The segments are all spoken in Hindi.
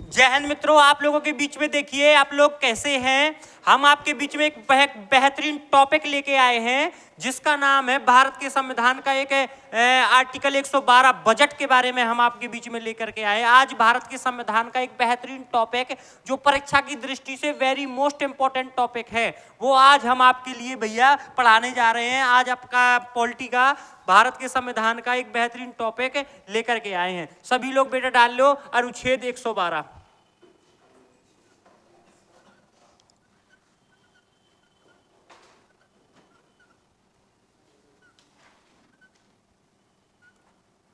जय हिंद मित्रों, आप लोगों के बीच में देखिए आप लोग कैसे हैं। हम आपके बीच में एक बेहतरीन टॉपिक लेके आए हैं जिसका नाम है भारत के संविधान का एक आर्टिकल 112 बजट के बारे में हम आपके बीच में लेकर के आए। आज भारत के संविधान का एक बेहतरीन टॉपिक जो परीक्षा की दृष्टि से वेरी मोस्ट इंपॉर्टेंट टॉपिक है वो आज हम आपके लिए भैया पढ़ाने जा रहे हैं। आज आपका पॉलिटी का भारत के संविधान का एक बेहतरीन टॉपिक लेकर के आए हैं। सभी लोग बेटा डाल लो अनुच्छेद 112।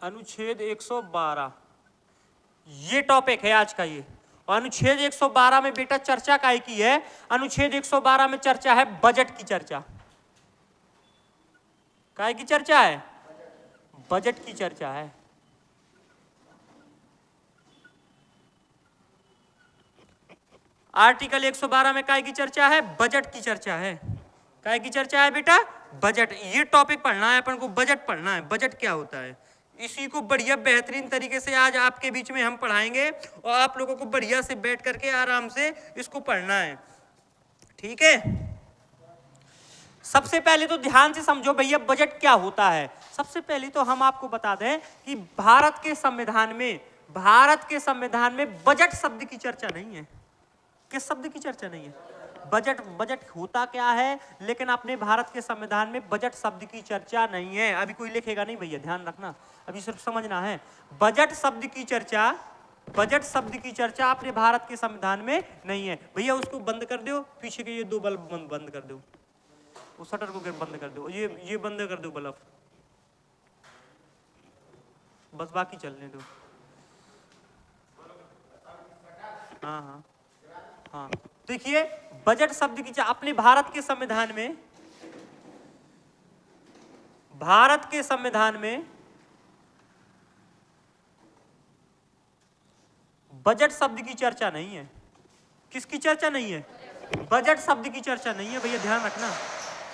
अनुच्छेद 112 ये टॉपिक है आज का। ये अनुच्छेद 112 में बेटा चर्चा काय की है? अनुच्छेद 112 में चर्चा है बजट की चर्चा। काय की चर्चा है? बजट की चर्चा है। आर्टिकल 112 में काय की चर्चा है? बजट की चर्चा है। काय की चर्चा है बेटा? बजट। ये टॉपिक पढ़ना है अपन को, बजट पढ़ना है। बजट क्या होता है इसी को बढ़िया बेहतरीन तरीके से आज आपके बीच में हम पढ़ाएंगे और आप लोगों को बढ़िया से बैठ करके आराम से इसको पढ़ना है, ठीक है। सबसे पहले तो ध्यान से समझो भैया बजट क्या होता है। सबसे पहले तो हम आपको बता दें कि भारत के संविधान में बजट शब्द की चर्चा नहीं है। किस शब्द की चर्चा नहीं है? बजट होता क्या है, लेकिन अपने भारत के संविधान में बजट शब्द की चर्चा नहीं है। अभी कोई लिखेगा नहीं भैया, ध्यान रखना, अभी सिर्फ समझना है। बजट शब्द की चर्चा अपने भारत के संविधान में नहीं है। भैया उसको बंद कर दो, पीछे के ये दो बल्ब बंद कर दो, वो शटर को बंद कर दो, ये बंद कर दो बल्ब, बस बाकी चलने दो। हाँ, देखिए बजट शब्द की अपने भारत के संविधान में बजट शब्द की चर्चा नहीं है। किसकी चर्चा नहीं है? बजट शब्द की चर्चा नहीं है भैया, ध्यान रखना।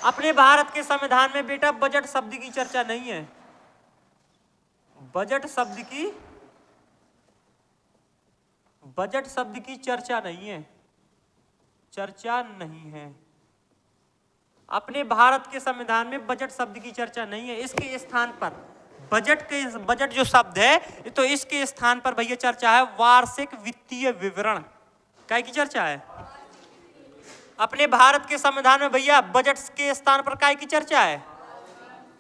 अपने भारत के संविधान में बेटा बजट शब्द की चर्चा नहीं है। बजट शब्द की चर्चा नहीं है। अपने भारत के संविधान में बजट शब्द की चर्चा नहीं है। इसके स्थान पर बजट जो शब्द है तो इसके स्थान पर भैया चर्चा है वार्षिक वित्तीय विवरण। क्या की चर्चा है? अपने भारत के संविधान में भैया बजट के स्थान पर काय की चर्चा है?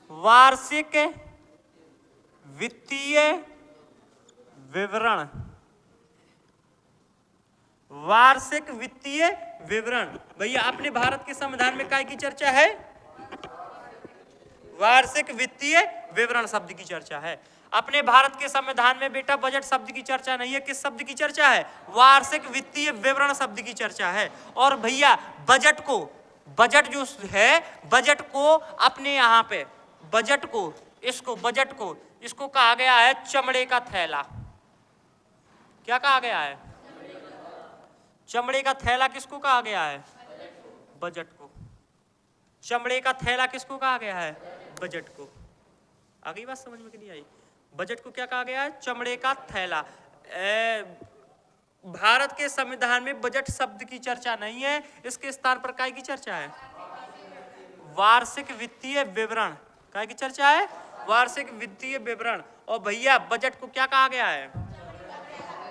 वार्षिक वित्तीय विवरण। वार्षिक वित्तीय विवरण भैया अपने भारत के संविधान में काय की चर्चा है? वार्षिक वित्तीय विवरण शब्द की चर्चा है। अपने भारत के संविधान में बेटा बजट शब्द की चर्चा नहीं है। किस शब्द की चर्चा है? वार्षिक वित्तीय विवरण शब्द की चर्चा है। और भैया बजट को अपने यहाँ पे इसको कहा गया है चमड़े का थैला। क्या कहा गया है? चमड़े का थैला किसको कहा गया है? बजट को। चमड़े का थैला किसको कहा गया है? बजट को। आ गई बात समझ में कि नहीं आई? बजट को क्या कहा गया है? चमड़े का थैला। भारत के संविधान में बजट शब्द की चर्चा नहीं है। इसके स्थान पर काय की चर्चा है? वार्षिक वित्तीय विवरण। काय की चर्चा है? वार्षिक वित्तीय विवरण। और भैया बजट को क्या कहा गया है?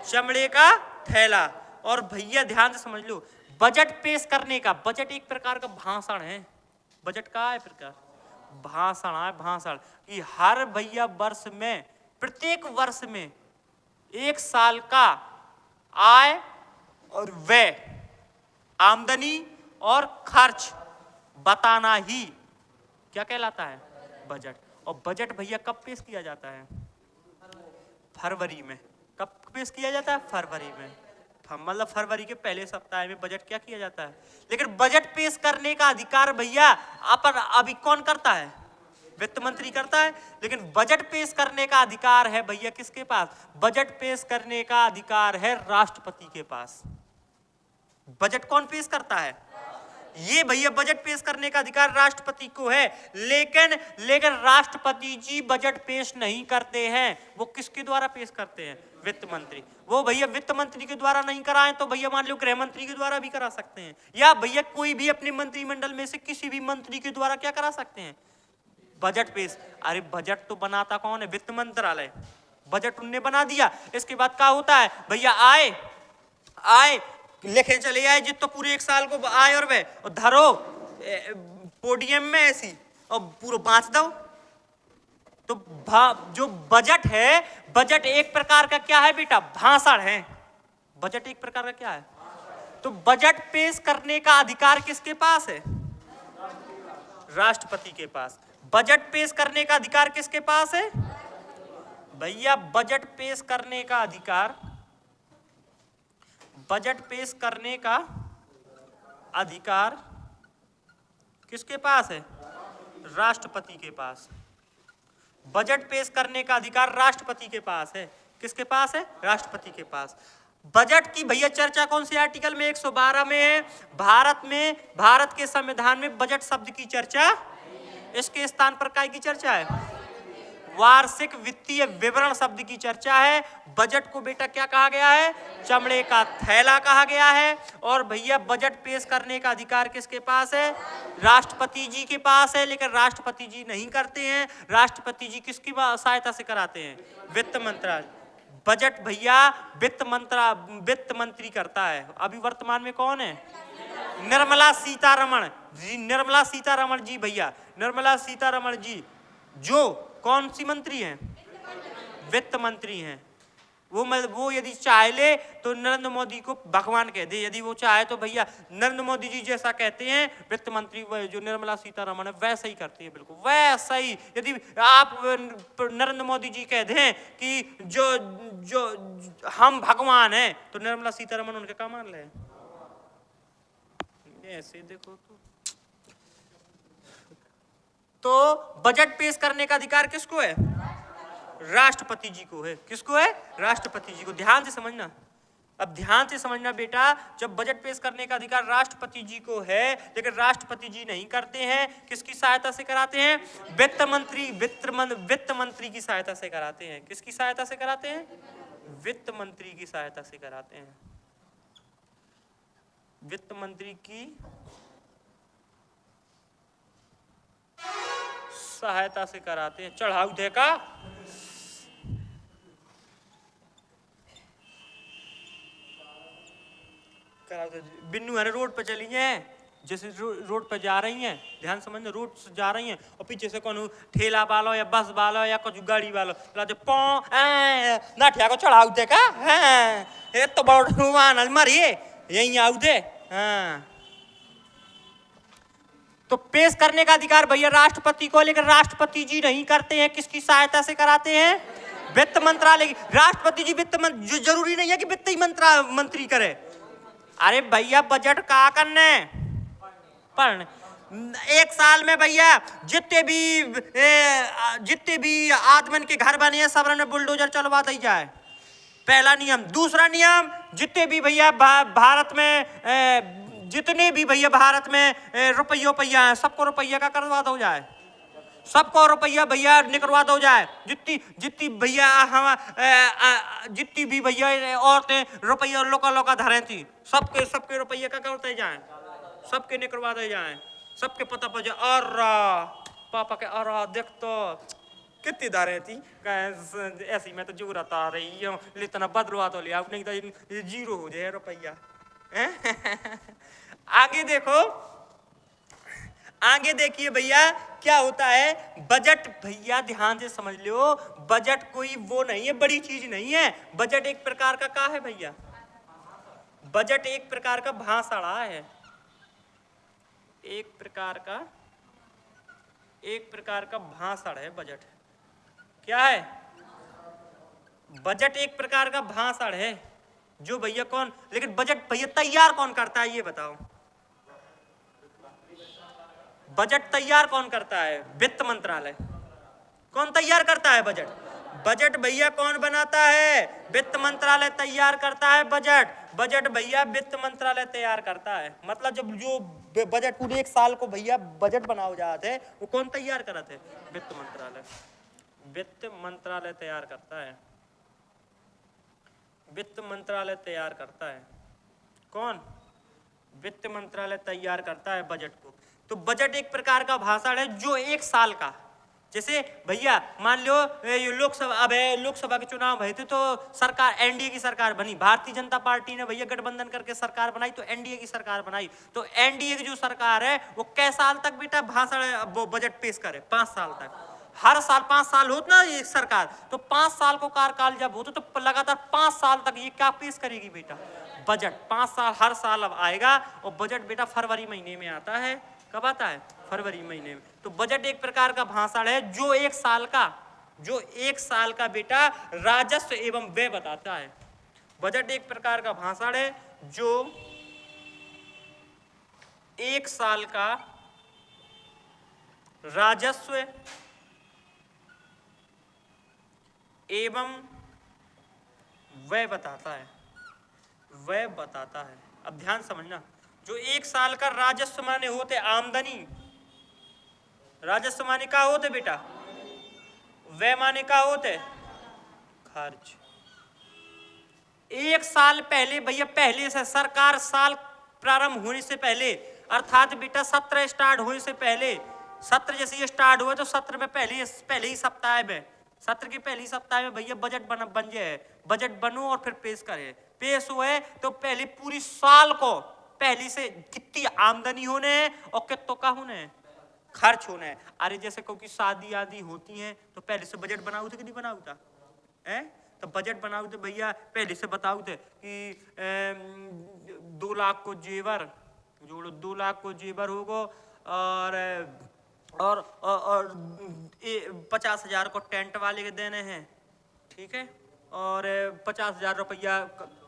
चमड़े का थैला। और भैया ध्यान से समझ लो, बजट पेश करने का, बजट एक प्रकार का भाषण है। बजट का है प्रकार भाषण कि हर भैया वर्ष में, प्रत्येक वर्ष में एक साल का आय और व्यय, आमदनी और खर्च बताना ही क्या कहलाता है? बजट। और बजट भैया कब पेश किया जाता है? फरवरी में। कब पेश किया जाता है? फरवरी में। मतलब फरवरी के पहले सप्ताह में बजट क्या किया जाता है। लेकिन बजट पेश करने का अधिकार भैया अभी कौन करता है? वित्त मंत्री करता है। लेकिन बजट पेश करने का अधिकार है भैया किसके पास? बजट पेश करने का अधिकार है राष्ट्रपति के पास। बजट कौन पेश करता है? ये भैया बजट पेश करने का अधिकार राष्ट्रपति को है। लेकिन राष्ट्रपति जी बजट पेश नहीं करते हैं। वो किसके द्वारा पेश करते हैं? वित्त मंत्री। वो भैया वित्त मंत्री के द्वारा नहीं कराएं तो भैया मान लो गृह मंत्री के द्वारा भी करा सकते हैं, या भैया कोई भी अपने मंत्रिमंडल में से किसी भी मंत्री के द्वारा क्या करा सकते हैं, बजट पेश। अरे बजट तो बनाता कौन है, वित्त मंत्रालय। बजट उनने बना दिया, इसके बाद क्या होता है भैया, आए आए लिखे चले आए जित तो पूरे एक साल को आए और वे और धरो पोडियम में ऐसी और पूरा बांच दो। तो जो बजट है, बजट एक प्रकार का क्या है बेटा, भाषण है। बजट एक प्रकार का क्या है, तो बजट पेश करने का अधिकार किसके पास है, राष्ट्रपति के पास। बजट पेश करने का अधिकार किसके पास है भैया, बजट पेश करने का अधिकार, बजट पेश करने का अधिकार किसके पास है, राष्ट्रपति के पास। बजट पेश करने का अधिकार राष्ट्रपति के पास है। किसके पास है, राष्ट्रपति के पास। बजट की भैया चर्चा कौन से आर्टिकल में, 112 में है। भारत के संविधान में बजट शब्द की चर्चा, इसके स्थान पर काय की चर्चा है, वार्षिक वित्तीय विवरण शब्द की चर्चा है। बजट को बेटा क्या कहा गया है, चमड़े का थैला कहा गया है। और भैया बजट पेश करने का अधिकार किसके पास है, राष्ट्रपति जी के पास है। लेकिन राष्ट्रपति जी नहीं करते हैं, राष्ट्रपति जी किसकी सहायता से कराते हैं, वित्त मंत्रालय। बजट भैया वित्त मंत्री करता है। अभी वर्तमान में कौन है, निर्मला सीतारमण जी। निर्मला सीतारमण जी भैया, निर्मला सीतारमण जी जो कौन सी मंत्री हैं, वित्त मंत्री हैं। वो यदि चाहे ले तो नरेंद्र मोदी को भगवान कह दे, यदि वो चाहे तो भैया नरेंद्र मोदी जी जैसा कहते हैं वित्त मंत्री जो निर्मला सीतारमण है वैसा ही करती है, बिल्कुल वैसा ही। यदि आप नरेंद्र मोदी जी कह दें कि जो हम भगवान हैं तो निर्मला सीतारमण उनके क्या मान ले, ऐसे देखो तो बजट पेश करने का अधिकार किसको है, राष्ट्रपति जी को है। किसको है, राष्ट्रपति जी को। ध्यान से समझना, अब ध्यान से समझना बेटा, जब बजट पेश करने का अधिकार राष्ट्रपति जी को है लेकिन राष्ट्रपति जी नहीं करते हैं, किसकी सहायता से कराते हैं, वित्त मंत्री की सहायता से कराते हैं। किसकी सहायता से कराते हैं, वित्त मंत्री की सहायता से कराते हैं। वित्त मंत्री की सहायता से कराते हैं। चढ़ाऊ देखा, बिन्नू है रोड पे चली हैं, जैसे रोड पे जा रही हैं, ध्यान समझना, रोड से जा रही हैं और पीछे से कौन ठेला वालो या बस वालो या कुछ गाड़ी वालो नाठिया को चढ़ाऊ देखा, ये तो बड़ा मारिए यही आऊ दे। हाँ, तो पेश करने का अधिकार भैया राष्ट्रपति को, लेकिन राष्ट्रपति जी नहीं करते हैं। किसकी सहायता से कराते हैं, वित्त मंत्रालय की। राष्ट्रपति जी जो जरूरी नहीं है कि वित्त मंत्री करे। अरे भैया बजट का करने पर एक साल में भैया जितने भी आदमन के घर बने हैं सब में बुलडोजर चलवा दी जाए, पहला नियम। दूसरा नियम, जितने भी भैया भारत में जितने भी भैया भारत में रुपया है सबको रुपया का करवा दो जाए, सबको रुपया भैया निकलवा दो जाए। जितनी भैया जितनी भी भैया औरतें रुपया लोका धरे थी सबके रुपये का करते जाए, सबके निकलवा दे जाए, सबके पता पर जाए। और पापा के और देख तो कितनी धारे थी, ऐसी मैं तो जरूरत आ रही हूँ, इतना बदलवा तो लिया नहीं तो जीरो हो जाए रुपया। आगे देखो, आगे देखिए भैया क्या होता है। बजट भैया ध्यान से समझ लो, बजट कोई वो नहीं है, बड़ी चीज नहीं है। बजट एक प्रकार का क्या है भैया, बजट एक प्रकार का भाषण है, एक प्रकार का भाषण है। बजट क्या है, बजट एक प्रकार का भाषण है जो भैया कौन, लेकिन बजट भैया तैयार कौन करता है ये बताओ, बजट तैयार कौन करता है, वित्त मंत्रालय। कौन तैयार करता है बजट, बजट भैया कौन बनाता है, वित्त मंत्रालय तैयार करता है बजट भैया वित्त मंत्रालय तैयार करता है। मतलब जब जो बजट पूरे एक साल को भैया बजट बनाओ जाते हैं वो कौन तैयार करते हैं, वित्त मंत्रालय तैयार करता है। वित्त मंत्रालय तैयार करता है। कौन? वित्त मंत्रालय तैयार करता है बजट को। तो बजट एक प्रकार का भाषण है जो एक साल का, जैसे भैया मान लो ये लोकसभा, अब लोकसभा के चुनाव भरे थे तो सरकार एनडीए की सरकार बनी, भारतीय जनता पार्टी ने भैया गठबंधन करके सरकार बनाई तो एनडीए की सरकार बनाई। तो एनडीए की जो सरकार है वो कै साल तक बेटा भाषण वो बजट पेश करे? 5 साल तक। हर साल 5 साल होता ना ये सरकार, तो 5 साल को कार्यकाल जब होता तो लगातार 5 साल तक ये क्या पेश करेगी बेटा? बजट। 5 साल हर साल अब आएगा। और बजट बेटा फरवरी महीने में आता है। कब आता है? फरवरी महीने में। तो बजट एक प्रकार का भाषण है जो एक साल का बेटा राजस्व एवं व्यय बताता है। बजट एक प्रकार का भाषण है जो एक साल का राजस्व एवं व्यय बताता है। अब ध्यान समझना, जो एक साल का राजस्व माने होते आमदनी, राजस्व माने क्या होते बेटा? व्यय माने क्या होते? खर्च। एक साल पहले भैया, पहले से सरकार साल प्रारंभ होने से पहले, अर्थात बेटा सत्र स्टार्ट होने से पहले, सत्र जैसे ये स्टार्ट हुआ तो सत्र में पहले ही सप्ताह में, सत्र के पहले ही सप्ताह में भैया बजट बन जाए। बजट बनो और फिर पेश करे। पेश हुए तो पहले पूरी साल को पहले से कितनी आमदनी होने है और कितों का होने है? खर्च होना है। अरे जैसे क्योंकि शादी आदि होती हैं तो पहले से बजट बनाओ थे कि नहीं बनाओ था? तो बजट बनाओ थे भैया, पहले से बताओ थे कि 2 लाख को जेवर जोड़ो, 2 लाख को जेवर होगा और 50,000 को टेंट वाले के देने हैं, ठीक है, और 50,000 रुपया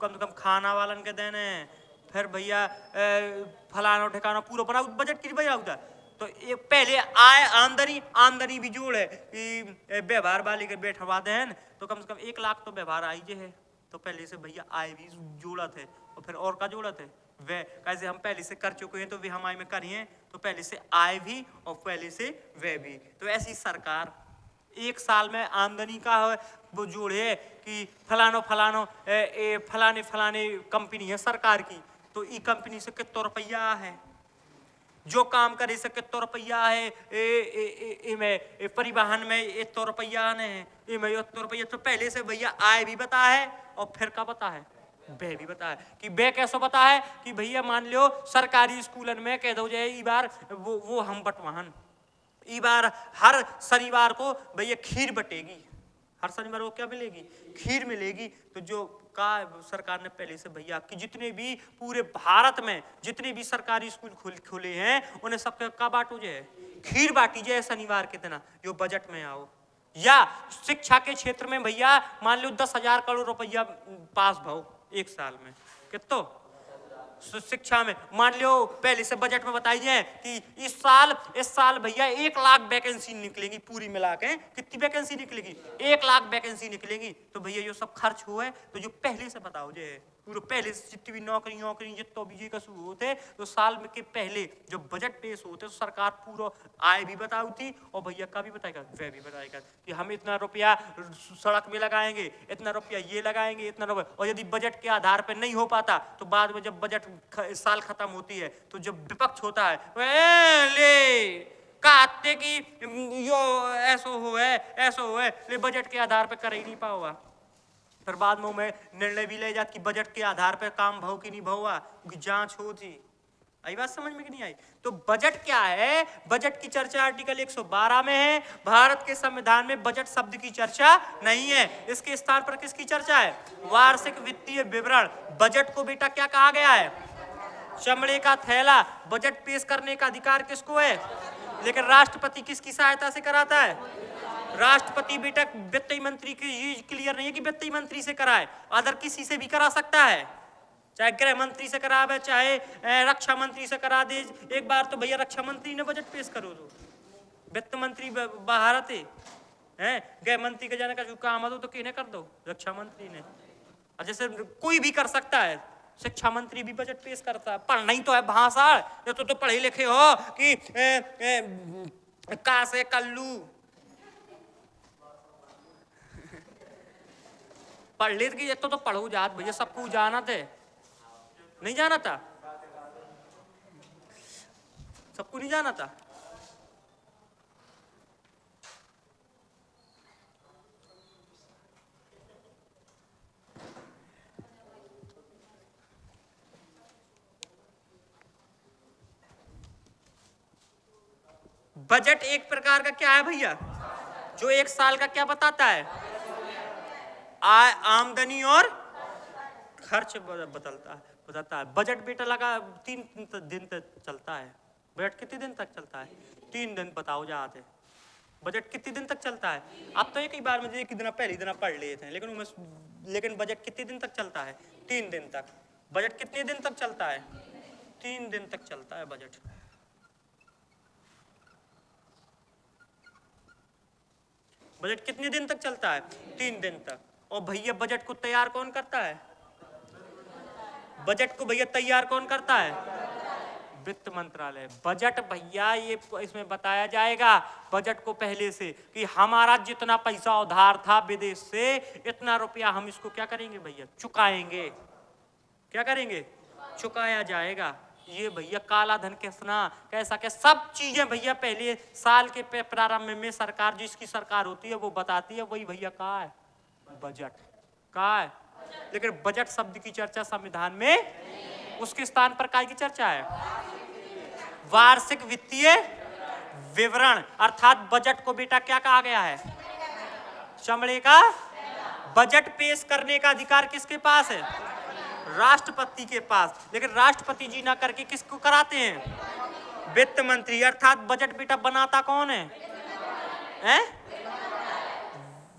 कम से कम खाना वालन के देने हैं। फिर भैया फलाना ठिकाना पूरा बनाओ, बजट की बनाओ था। तो ये पहले आय आमदनी भी जोड़ है कि व्यवहार वाले के बैठवा दे हैं तो कम से कम 1 लाख तो व्यवहार आई जे है। तो पहले से भैया आय भी जोड़ा थे और फिर और का जोड़ा थे वे, कैसे हम पहले से कर चुके हैं तो वे हमारे में करिए, तो पहले से आय भी और पहले से वे भी। तो ऐसी सरकार एक साल में आमदनी का वो जोड़े कि फलानो फलाने कंपनी है सरकार की, तो ई कंपनी से कितना रुपया है, जो काम करे से कितना रुपया है, परिवहन में इतना रुपया ने इतने रुपया। तो पहले से भैया आय भी बता है और फिर का बता है? व्यय भी बता है। कि व्यय कैसे बता है? कि भैया मान लो सरकारी स्कूलन में कह दो जाए ई बार वो हम बटवाहन, ई बार हर शनिवार को भैया खीर बटेगी, हर शनिवार को क्या मिलेगी? खीर मिलेगी। तो जो का सरकार ने पहले से भैया कि जितने भी पूरे भारत में जितने भी सरकारी स्कूल खुले हैं उन्हें सबके का बांटो जाए? खीर बांटी जाए शनिवार के दिन, जो बजट में आओ। या शिक्षा के क्षेत्र में भैया मान लो 10,000 करोड़ रुपया पास भाव एक साल में, कितो शिक्षा में मान लो पहले से बजट में बताई जाए कि इस साल भैया 1 लाख वैकेंसी निकलेगी, पूरी मिला के कितनी वैकेंसी निकलेगी? 1 लाख वैकेंसी निकलेगी। तो भैया ये सब खर्च हुए तो जो पहले से बताओ जे पूरे पहले से जितनी भी नौकरी जितना भी ये कसू होते तो साल में के पहले जो बजट पेश होते तो सरकार पूरा आय भी बताऊ थी और भैया का भी बताएगा, व्यय भी बताएगा कि हम इतना रुपया सड़क में लगाएंगे, इतना रुपया ये लगाएंगे, इतना रुपया। और यदि बजट के आधार पर नहीं हो पाता तो बाद में जब बजट साल खत्म होती है तो जब विपक्ष होता है ले कहते कि यो ऐसो है ले बजट के आधार पर कर ही नहीं पाओगा। फिर बाद में मैं निर्णय भी ले जाती कि बजट के आधार पर काम भाव की नहीं भावा, जांच होती। आई बात समझ में कि नहीं आई? तो बजट क्या है? बजट की चर्चा आर्टिकल 112 में है। भारत के संविधान में बजट शब्द की चर्चा नहीं है। इसके स्थान पर किसकी चर्चा है? वार्षिक वित्तीय विवरण। बजट को बेटा क्या कहा गया है? चमड़े का थैला। बजट पेश करने का अधिकार किसको है? लेकिन राष्ट्रपति किसकी सहायता से कराता है? राष्ट्रपति बेटा वित्त मंत्री की ये क्लियर नहीं है कि वित्त मंत्री से कराए, अदर किसी से भी करा सकता है, चाहे गृह मंत्री से करावे चाहे रक्षा मंत्री से करा दे। एक बार तो भैया रक्षा मंत्री ने बजट पेश करो तो वित्त मंत्री बाहर थे हैं, गृह मंत्री के जाने का जो काम है तो किन्हें कर दो? रक्षा मंत्री ने। और जैसे कोई भी कर सकता है, शिक्षा मंत्री भी बजट पेश करता है। पढ़ना ही तो है भाषण, तो पढ़े लिखे हो कि का से कल्लू पढ़ ले कि तो पढ़ो जात भैया, सबको जाना थे, नहीं जाना था, सबको नहीं जाना था। बजट एक प्रकार का क्या है भैया, जो एक साल का क्या बताता है, आय, आमदनी और खर्च बताता है। बजट बेटा लगा 3 दिन तक चलता है। बजट कितने दिन तक चलता है? 3 दिन। बताओ जाते बजट कितने दिन तक चलता है? अब तो एक ही बार में एक ही दिन पहले दिन पढ़ लेते हैं, लेकिन बजट कितने दिन तक चलता है? 3 दिन तक। बजट कितने दिन तक चलता है? 3 दिन तक चलता है बजट। बजट कितने दिन तक चलता है? 3 दिन तक। और भैया बजट को तैयार कौन करता है? बजट को भैया तैयार कौन करता है? वित्त मंत्रालय। बजट भैया ये इसमें बताया जाएगा बजट को पहले से कि हमारा जितना पैसा उधार था विदेश से, इतना रुपया हम इसको क्या करेंगे भैया? चुकाएंगे। क्या करेंगे? चुकाया जाएगा। ये भैया काला धन कैसा क्या सब चीजें भैया पहले साल के प्रारंभ में सरकार, जिसकी सरकार होती है वो बताती है, वही भैया कहाँ है? बजट। कहाँ है? लेकिन बजट शब्द की चर्चा संविधान में उसके स्थान पर काय की चर्चा है? वार्षिक वित्तीय विवरण। अर्थात बजट को बेटा क्या कहा गया है? चमड़े का। बजट पेश करने का अधिकार किसके पास है? राष्ट्रपति के पास। लेकिन राष्ट्रपति जी ना करके किसको कराते हैं? वित्त मंत्री। अर्थात बजट बेटा बनाता कौन है?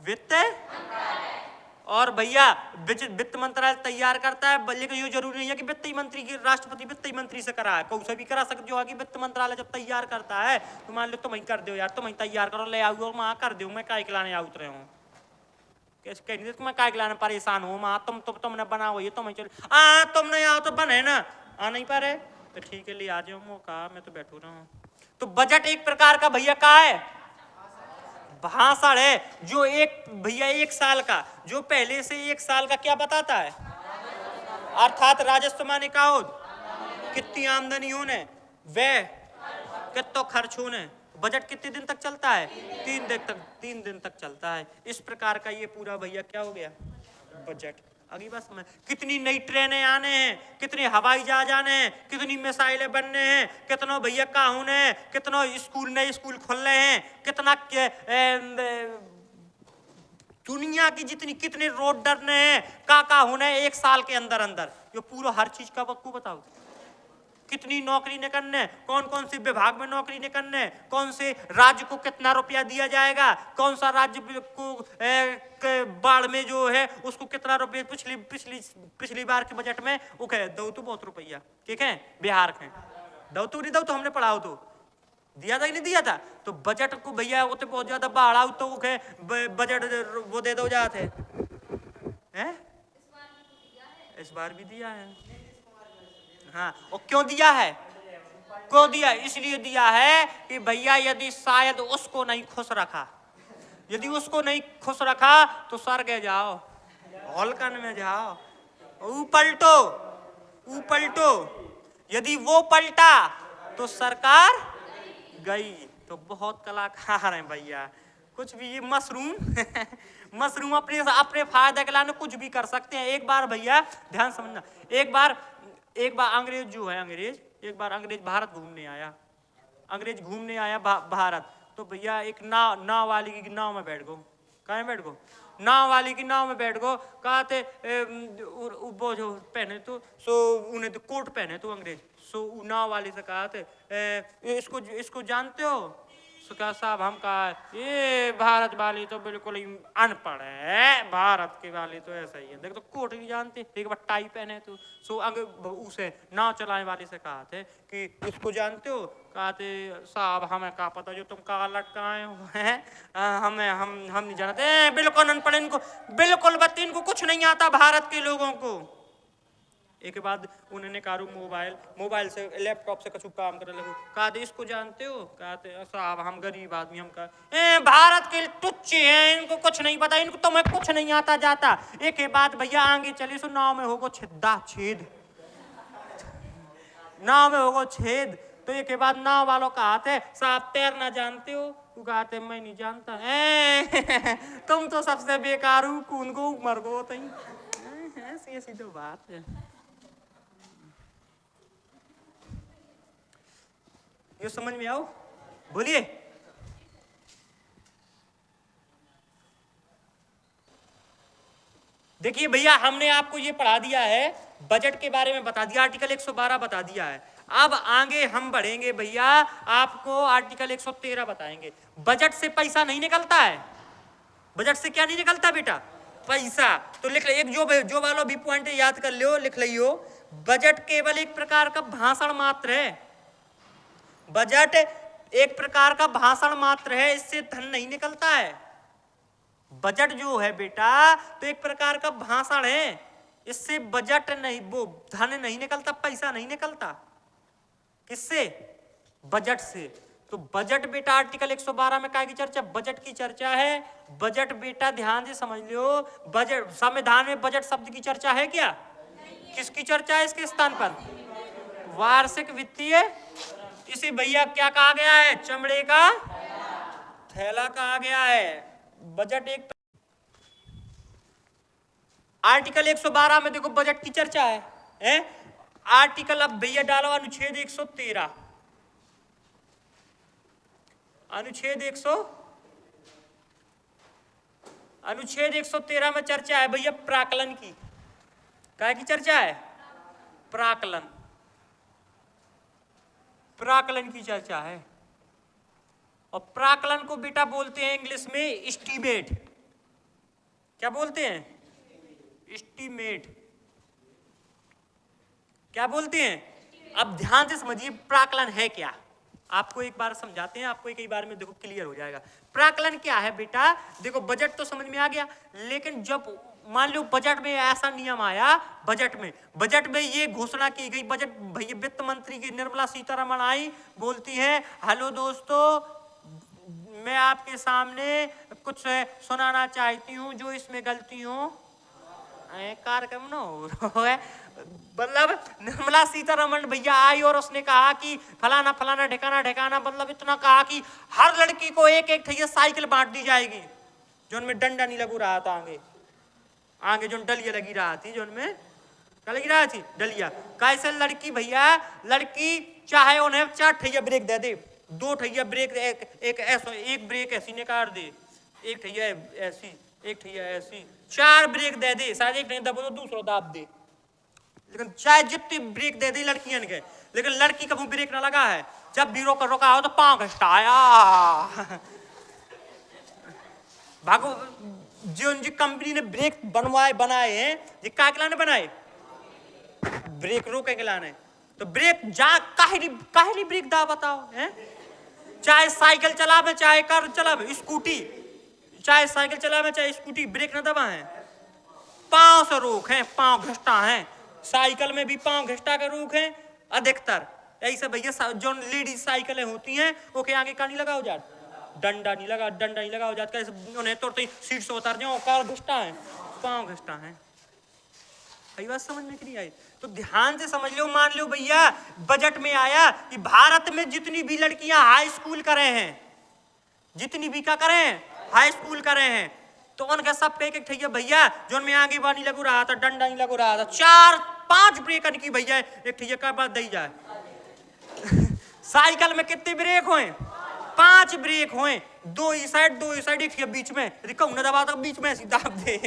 वित्त। और भैया वित्त मंत्रालय तैयार करता है, लेकिन ये जरूरी नहीं है कि वित्त मंत्री की, राष्ट्रपति वित्त मंत्री से कराए, कौन सा भी करा सकते हो कि वित्त मंत्रालय जब तैयार करता है तो मान लो तुम ही कर दो यार, तुम ही तैयार करो, ले आओ वहां कर दो, मैं काय खिलाने आउत रहे हूँ, मैं काय खिलाने परेशान हूँ माँ, तुमने बनाओ ये, तुम चलो तुम नहीं आओ तो बने ना, आ नहीं पा रहे तो ठीक है ले आ जाओ मौका, मैं तो बैठू रहा हूँ। तो बजट एक प्रकार का भैया का है भाषण है, जो एक भैया एक साल का, जो पहले से एक साल का क्या बताता है? अर्थात राजस्व माने का हो, कितनी आमदनी होने, व्यय कितना खर्च होने। बजट कितने दिन तक चलता है? 3 दिन तक चलता है। इस प्रकार का ये पूरा भैया क्या हो गया? बजट। अगली बात समझ, कितनी नई ट्रेनें आने हैं, कितने हवाई जहाज आने हैं, कितनी मिसाइलें बनने हैं, कितना भैया कानून है, कितना स्कूल नए स्कूल खुल रहे हैं, कितना दुनिया की जितनी कितने रोड डरने हैं, का होने एक साल के अंदर अंदर, ये पूरा हर चीज का वक्त बताओ। कितनी नौकरी निकलने, कौन कौन से विभाग में नौकरी निकलने, कौन से राज्य को कितना रुपया दिया जाएगा, कौन सा राज्य को बाढ़ में जो है उसको कितना रुपया, पिछली बार के बजट में वो कहे दो तो बहुत रुपया, ठीक है बिहार के दो तो नहीं दो तो हमने पढ़ाओ तो दिया था कि नहीं दिया था। तो बजट को भैया वो तो बहुत ज्यादा बाढ़ आओ तो बजट वो दे दो जाते हैं, इस बार भी दिया है। हाँ, और क्यों दिया है? क्यों दिया? इसलिए दिया है कि भैया यदि शायद उसको नहीं खुश रखा, यदि उसको नहीं खुश रखा तो स्वर्ग जाओ, हॉलकन में जाओ, पलटो पलटो, यदि वो पलटा तो सरकार गई। तो बहुत कलाकार हैं भैया, कुछ भी ये मशरूम अपने फायदे के लिए कुछ भी कर सकते हैं। एक बार भैया ध्यान समझना, एक बार अंग्रेज जो है, अंग्रेज भारत घूमने आया, भारत। तो भैया एक नाव वाली की नाव में बैठ गो, कहाँ बैठ गो? नाव वाली की नाव में बैठ गो। कहते वो जो पहने तो सो उन्हें तो कोट पहने तो अंग्रेज, सो नाव वाली से कहा थे इसको जानते हो? सो क्या साहब हम कहा ये भारत वाली तो बिल्कुल ही अनपढ़ है, भारत की वाली तो ऐसा ही है, देख तो कोट नहीं जानते, एक बार टाई पहने तो। सो उसे नाव चलाने वाले से कहा थे कि इसको जानते हो? कहते साहब हमें क्या पता जो तुम कहाँ लटकाए हो हैं, हमें हम नहीं जानते, बिल्कुल अनपढ़, इनको बिल्कुल इनको कुछ नहीं आता भारत के लोगों को। एक के बाद उन्होंने कहा मोबाइल से लैपटॉप से कछु काम करे लगो। कहा थे इसको जानते हो? कहा थे साहब हम गरीब आदमी, हम कहा भारत के टुच्चे हैं, इनको कुछ नहीं पता, इनको तो मैं कुछ नहीं आता जाता। एक के बाद भैया आगे चले सो नाव में होगो छेद, नाव में होगो छेद। तो एक के बाद नाव वालों कहा थे साहब तैरना जानते हो? तू कहा थे मैं नहीं जानता। तुम तो सबसे बेकार हो, कून को मर गो तई। ऐसी तो बात है। ये समझ में आओ? बोलिए। देखिए भैया हमने आपको ये पढ़ा दिया है, बजट के बारे में बता दिया, आर्टिकल 112 बता दिया है। अब आगे हम बढ़ेंगे भैया, आपको आर्टिकल 113 बताएंगे। बजट से पैसा नहीं निकलता है। बजट से क्या नहीं निकलता बेटा? पैसा। तो लिख ले, एक जो वालों भी पॉइंट याद कर लियो, लिख लियो। बजट केवल एक प्रकार का भाषण मात्र है। बजट एक प्रकार का भाषण मात्र है, इससे धन नहीं निकलता है। बजट जो है बेटा तो एक प्रकार का भाषण है, इससे बजट नहीं, वो धन नहीं निकलता, पैसा नहीं निकलता। किससे? बजट से। तो बजट बेटा आर्टिकल 112 में क्या की चर्चा? बजट की चर्चा है। बजट बेटा ध्यान से समझ लो, बजट संविधान में बजट शब्द की चर्चा है क्या? किसकी चर्चा है इसके स्थान पर? वार्षिक वित्तीय, इसे भैया क्या कहा गया है? चमड़े का थैला कहा गया है। बजट एक आर्टिकल 112 में देखो बजट की चर्चा है? आर्टिकल अब भैया डालो अनुच्छेद 113। अनुच्छेद 113 में चर्चा है भैया प्राक्कलन की। क्या की चर्चा है? प्राक्कलन की चर्चा है। और प्राक्कलन को बेटा बोलते हैं इंग्लिश में एस्टीमेट। क्या बोलते हैं? एस्टीमेट। क्या बोलते हैं? अब ध्यान से समझिए प्राक्कलन है क्या। आपको एक बार समझाते हैं, आपको एक ही बार में देखो क्लियर हो जाएगा। प्राक्कलन क्या है बेटा? देखो बजट तो समझ में आ गया, लेकिन जब मान लो बजट में ऐसा नियम आया, बजट में ये घोषणा की गई, बजट भैया वित्त मंत्री की निर्मला सीतारमण आई, बोलती है हेलो दोस्तों, मैं आपके सामने कुछ सुनाना चाहती हूँ, जो इसमें गलती हो कार्यक्रम न हो है। मतलब निर्मला सीतारमण भैया आई और उसने कहा कि फलाना फलाना ठिकाना, मतलब इतना कहा कि हर लड़की को एक एक साइकिल बांट दी जाएगी, जो उनमें डंडा नहीं लगू रहा था, आगे जो डलिया लगी रहा थी, जो उनमें क्या लगी रहा थी? डलिया। कैसे लड़की भैया, लड़की चाहे उन्हें 4 ठैया ब्रेक दे दे, 2 ठैया ब्रेक, एक ब्रेक ऐसी निकाल दे, एक ठैया ऐसी, एक ठैया ऐसी, 4 ब्रेक दे दे, शायद एक नहीं दबो तो दूसरा दाब दे, लेकिन चाहे जितनी ब्रेक दे दी लड़कियां के, लेकिन लड़की कभी ब्रेक ना लगा है। जब भी रोका हो तो पांव घसटाया भागो। जो कंपनी ने ब्रेक बनाए हैं, ये क्या के लाने बनाए? ब्रेक रोके के लाने। तो ब्रेक जा काहे ब्रेक दा बताओ हैं? चाहे साइकिल चलावे, चाहे कार चलावे, स्कूटी, चाहे साइकिल चलावे चाहे स्कूटी, ब्रेक न दबा है, पांव से रोक है, पांव घसटा है। साइकिल में भी पांव घसटा के रोक है अधिकतर। ऐसे भैया जो लेडीज साइकिलें होती हैं वो के आगे का नहीं लगा हो जाता, डंडा नहीं लगा हो जाता, उन्हें तुरंत सीट से उतर जाओ, कार घसटा है, पांव घसटा है। सही बात समझ में नहीं आई? तो ध्यान से समझ लो। मान लो भैया बजट में आया कि भारत में जितनी भी लड़कियां हाई स्कूल करे हैं, जितनी भी क्या करे हैं, हाई स्कूल करे हैं, तो उनका सब पे एक ठैया भैया जो में आगे बानी लगू रहा था, डंडा नहीं लगू रहा था, 4-5 ब्रेक की भैया एक ठैया का बात दी जाए। साइकिल में कितने ब्रेक हुए? 5 ब्रेक हुए, 2 इस साइड एक बीच में, न दबा तो बीच में सीधा दे।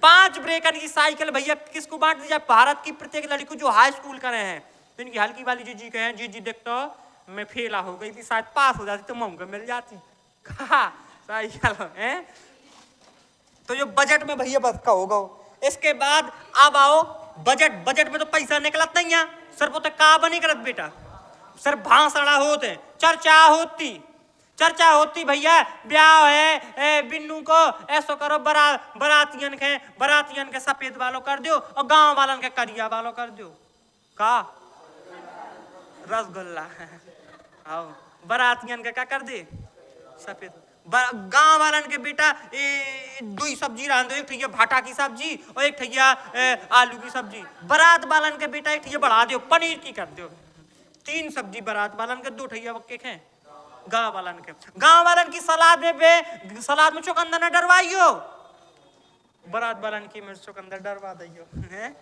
5 ब्रेक की साइकिल भैया किसको बांट दी जाए? भारत की प्रत्येक लड़की को जो हाई स्कूल करे हैं। तो इनकी हल्की वाली जी कहे, जी देखते हो मैं फेला हो गई थी, शायद पास हो जाती तो मौका मिल जाती। कहा साइकिल है। तो जो बजट में भैया बस का होगा। इसके बाद अब आओ बजट में तो पैसा निकलत नहीं है, सिर्फ तो का बनी करत बेटा, सिर्फ भाषण होते, चर्चा होती। चर्चा होती भैया ब्याह है बिन्नू को ऐसो करो बरातियन के सफेद वालों कर दो और गांव वालन के करिया वालों कर दो का रसगुल्ला आओ बरातियन के क्या कर दे सफेद गांव वालन के बेटा दो ही सब्जी रांध दो, एक ठैया भाटा की सब्जी और एक ठैया आलू की सब्जी। बारात वालन के बेटा एक ठैया बढ़ा दो पनीर की कर दो, 3 सब्जी बारात वालन के 2 ठैया वक्के हैं गांव वालन के। गांव वालन की सलाद में चुकंदर न डरवाइयो, बारात वालन की में चुकंदर डरवा दियो है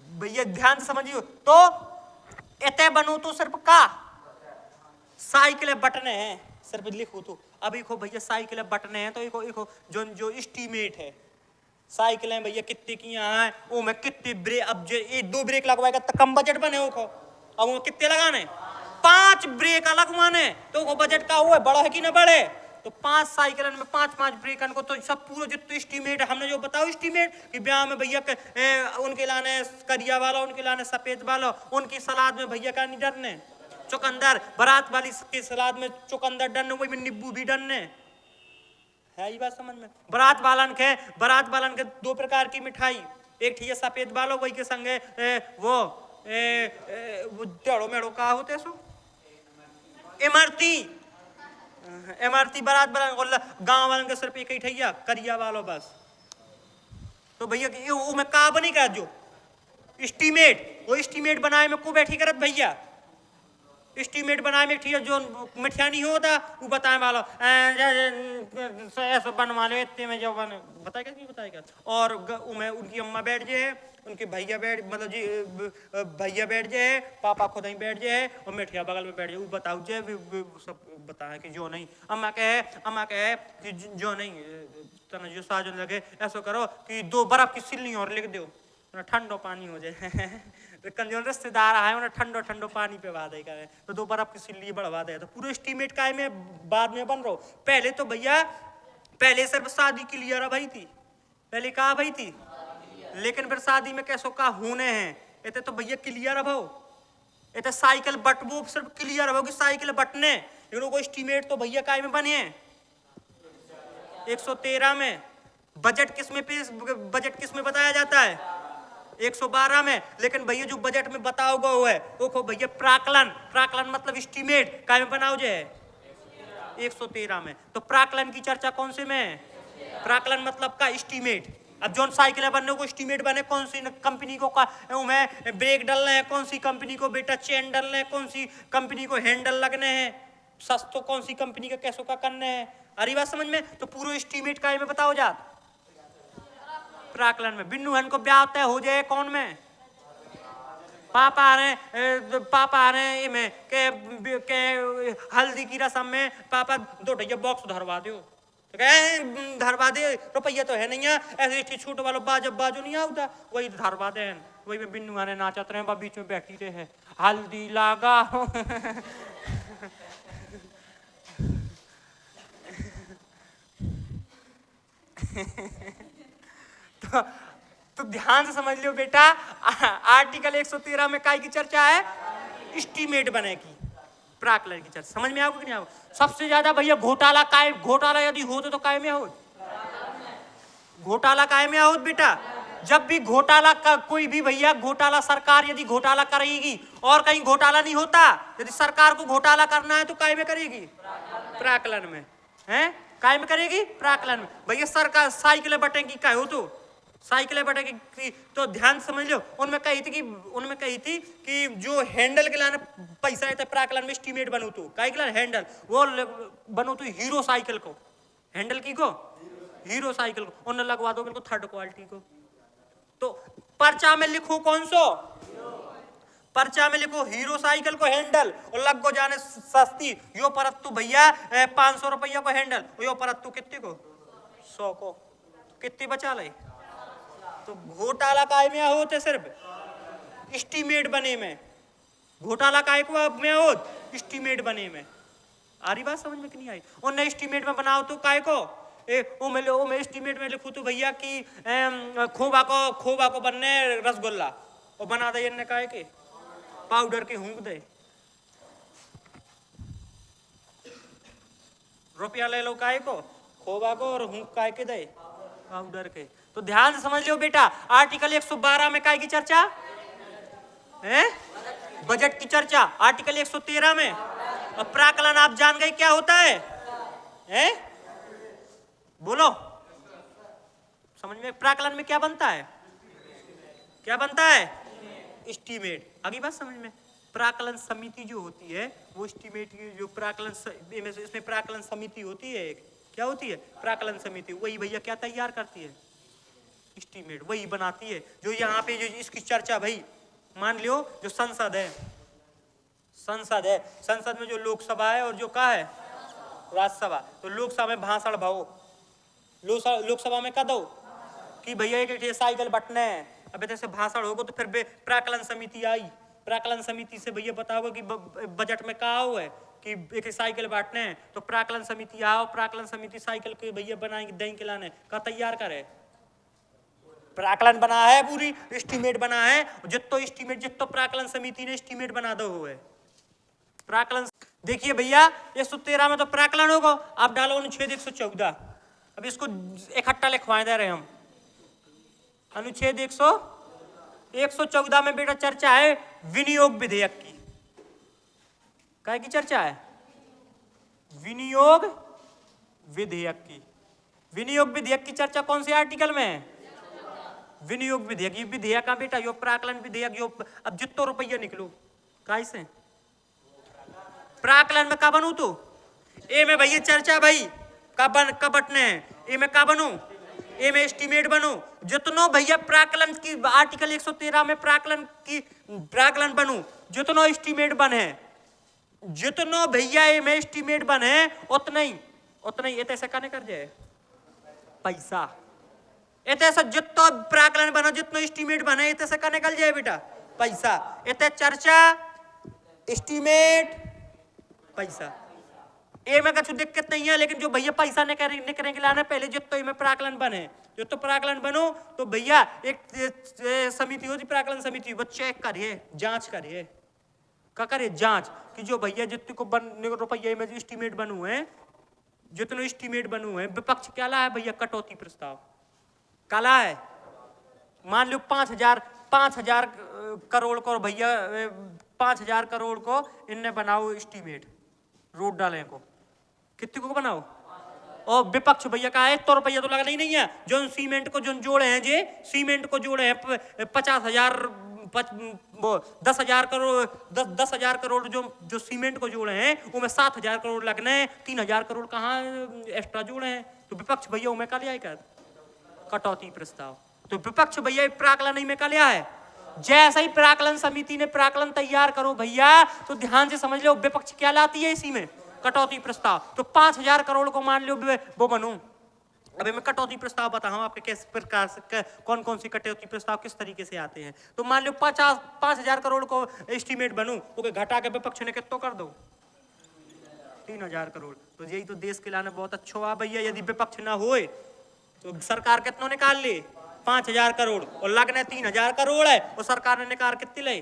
भैया। ध्यान से समझियो। तो एते बनो तो सिर्फ का साइकिल बटने हैं सिर्फ लिखो तो। अब एक भैया साइकिल बटने हैं तो एक जो एस्टीमेट है साइकिल है भैया कितने की यहाँ है वो मैं कितने ब्रेक, अब जो 2 ब्रेक लगवाएगा तो कम बजट बने वो अब वो कितने लगाने 5 ब्रेक लगवाने तो वो बजट का हुआ बड़ा है कि ना बड़े। तो 5 साइकिल में 5 ब्रेकन को तो सब पूरा जितना एस्टीमेट हमने जो बताओ एस्टीमेट कि ब्याह में भैया उनके लाने करिया वाला उनके लाने सफेद वाला उनकी सलाद में भैया का नहीं डरने चुकंदर, बारात वाली की सलाद में चुकंदर डरने वही में नींबू भी डरने है। ये बात समझ में। बारात वालन के 2 प्रकार की मिठाई, एक ठिया सफेद वालो वही के संगे वो टेढ़ो मेढ़ो का होते सो इमरती बारात वाला गांव वालन के सिर्फ एक ही ठैया करिया वालो बस। तो भैया वो मैं का बनी कर जो एस्टीमेट, वो एस्टीमेट बनाए में को बैठी करत भैया एस्टीमेट बनाए में ठीक है जो मिठिया नहीं होता वो बताए वाला ऐसा बनवा लो इतने में जो बन बताएगा नहीं बताएगा। और मैं उनकी अम्मा बैठ जाए उनके भैया बैठ मतलब जी भैया बैठ जाए पापा खुद ही बैठ जाए और मिठिया बगल में बैठ जाए वो बताओ जाए सब बताए कि जो नहीं अम्मा कहे कि जो नहीं तना जो साजन लगे ऐसा करो कि 2 बर्फ की सिल्ली और लिख दो ठंडो पानी हो जाए कंजोन रिश्तेदार आए उन्हें ठंडो पानी पे वादे करे तो 2 बर्फ की सिल्ली बढ़वा दे। तो पूरे एस्टीमेट का में बाद में बन रहा पहले तो भैया पहले सिर्फ शादी क्लियर है भाई थी पहले कहा भाई थी लेकिन फिर शादी में कैसो का होने हैं इतने तो भैया क्लियर है इतने साइकिल बटबो सिर्फ क्लियर है कि साइकिल बटने लेकिन वो एस्टीमेट तो भैया काय में बने 113 में बजट किस में बताया जाता है 112 में। लेकिन भैया जो बजट में बताओ गो है वो भैया प्राकलन मतलब एस्टीमेट काय में बनाओ जे 113 में। तो प्राकलन की चर्चा कौन से में प्राकलन मतलब का एस्टीमेट। अब जोन साइकिल बनने को एस्टीमेट बने कौन सी कंपनी को में ब्रेक डालने हैं कौन सी कंपनी को बेटा चेन डालने हैं कौन सी कंपनी को हैंडल लगने हैं सस्तो कौन सी कंपनी का कैसो का करने हैं। अरे बात समझ में। तो पूरा एस्टीमेट काय में बताओ जात प्राकलन में। बिन्नू हन को ब्याह तय हो जाए कौन में पापा आ रहे में के हल्दी की रस्म में पापा 2 ढैया बॉक्स धरवा दो तो कहे धरवा दे रुपया तो है नहीं है ऐसे छोटे वालों बाजो नहीं आता वही धरवा दे वही में बिन्नू आने नाचत रहे बीच में बैठी रहे हल्दी लागा तो ध्यान से समझ लियो बेटा आर्टिकल 113 में काय की चर्चा है एस्टीमेट बने की प्राकलन की चर्चा समझ में आओगे कि नहीं आओगे। सबसे ज्यादा भैया घोटाला यदि हो तो काय में हो घोटाला काय में हो बेटा जब भी घोटाला का कोई भी भैया घोटाला सरकार यदि घोटाला करेगी और कहीं घोटाला नहीं होता यदि सरकार को घोटाला करना है तो काय में करेगी प्राकलन में है काय में करेगी प्राकलन में। भैया सरकार साइकिल बटेगी काय हो तो साइकिल बटेगी तो ध्यान समझ लो उनमें कही थी कि जो हैंडल के लाने पैसा है प्राकलन में एस्टीमेट बनू तो काय के लाने हैंडल वो बनू तो हीरो साइकिल को हैंडल की को हीरो साइकिल को उन्हें लगवा दो बिल्कुल 3rd क्वालिटी को। तो पर्चा में लिखो कौन सो पर्चा में लिखो हीरो साइकिल को हैंडल और लग को जाने सस्ती यो परत तू भैया 500 रुपया को हैंडल यो परत तू कितने को 100 को कितने बचा ले। तो घोटाला काय में होते सिर्फ एस्टीमेट बने में घोटाला काय को में हो एस्टीमेट बने में। आ रही बात समझ में कि नहीं आई। और एस्टीमेट में बनाओ तो काय को मैं एस्टीमेट में लिखू तो भैया कि खोबा को बनने रसगुल्ला और बना दे ने काय के पाउडर के हूंक दे रुपया ले लो काय को, खोबा को, और हूँ काय के दे पाउडर के। तो ध्यान से समझ लो बेटा, आर्टिकल 112 में काय की चर्चा है? बजट की चर्चा। आर्टिकल 113 में, और प्राकलन आप जान गए क्या होता है? बोलो समझ में, प्राकलन में क्या बनता है? क्या बनता है? एस्टीमेट। अगली बात समझ में, प्राकलन समिति जो होती है वो एस्टीमेट की जो प्राकलन इसमें प्राकलन समिति होती है एक, क्या होती है? प्राकलन समिति। वही भैया क्या तैयार करती है? एस्टीमेट वही बनाती है। जो यहाँ पे जो इसकी चर्चा, भाई मान लो जो संसद है, संसद में जो लोकसभा है और जो क्या है राज्यसभा, तो लोकसभा में भाषण भाओ, लोकसभा में क्या दो कि भैया एक साइकिल बटने हैं, अब जैसे भाषण होगा तो फिर प्राकलन समिति आई, प्राकलन समिति से भैया बताओगे कि बजट में क्या हो है कि एक साइकिल बांटने हैं, तो प्राकलन समिति आओ, प्राकलन समिति साइकिल के भैया बनाएंगे, दही खिलाने का तैयार करे, प्राकलन बना है, पूरी एस्टीमेट बना है, जितो एस्टीमेट जितो प्राकलन समिति ने एस्टीमेट बना दो हुए प्राकलन। देखिए भैया 113 में तो प्राकलन होगा, आप डालो अनुच्छेद 114। अब इसको इकट्ठा लिखवाए दे रहे हम। अनुच्छेद 114 में बेटा चर्चा है विनियोग विधेयक की। काय की चर्चा है? विनियोग विधेयक की। विनियोग विधेयक की चर्चा कौन से आर्टिकल में है? विनियोग विधेयक। ये विधेयक का बेटा यो प्राकलन विधेयक, यो अब जितो रुपया निकलो काय से प्राकलन में का बनू, तो ए में भैया चर्चा भाई का बटने हैं, ए में का बनू, ए में एस्टीमेट बनो, जितनो भैया प्राकलन की आर्टिकल 113 में प्राकलन बनू, जितनो एस्टीमेट बने, जितनो भैया ए में एस्टीमेट बने उतना ही ऐसे कहने कर जाए पैसा, ऐसे जितो प्राकलन बनो, जितनो एस्टीमेट बने ऐसे का निकल जाए बेटा पैसा। इतने चर्चा एस्टीमेट पैसा, ए में कुछ दिक्कत नहीं है, लेकिन जो भैया पैसा निकलने के लाने पहले जितो में प्राकलन बने, जो तो प्राकलन बनो तो भैया एक समिति होती प्राकलन समिति, वो चेक करिए, जांच करिए, क्या करिए जांच कि जो भैया जितने को रुपये में एस्टीमेट बनू है, जितने एस्टीमेट बनू है, विपक्ष क्या ला है भैया? कटौती प्रस्ताव काला है। मान लो 5,000 करोड़ को भैया 5,000 करोड़ को इनने बनाओ एस्टीमेट, रोड डाले को, कितने को बनाओ, और विपक्ष भैया का है तो रुपया तो लगना ही नहीं है। जो सीमेंट को जो जोड़े हैं, जे सीमेंट को जोड़े हैं 10,000 करोड़ 10,000 करोड़ जो सीमेंट को जोड़े हैं उनमें 7,000 करोड़ लगने हैं, 3,000 करोड़ कहाँ एक्स्ट्रा जोड़े हैं, तो विपक्ष भैया उनमें का लिया है कटौती प्रस्ताव। तो विपक्ष भैया प्राकलन में का लिया है। जैसे ही प्राकलन समिति ने प्राकलन तैयार करो भैया, तो ध्यान से समझ लो विपक्ष क्या लाती है इसी में? कटौती प्रस्ताव। तो 5,000 करोड़ को मान लो वो बनू, अभी मैं कटौती प्रस्ताव बता हूं आपके किस प्रकार से कौन कौन सी कटौती प्रस्ताव किस तरीके से आते हैं। तो मान लो 5,000 करोड़ को एस्टीमेट बनू, तो घटा के विपक्ष ने कितना कर दो 3,000 करोड़। तो यही तो देश के लाने बहुत अच्छा हुआ भैया, यदि विपक्ष ना होए तो सरकार कितना निकाल ले 5,000 करोड़, और लगने 3,000 करोड़ है, और सरकार ने निकाल कितने ले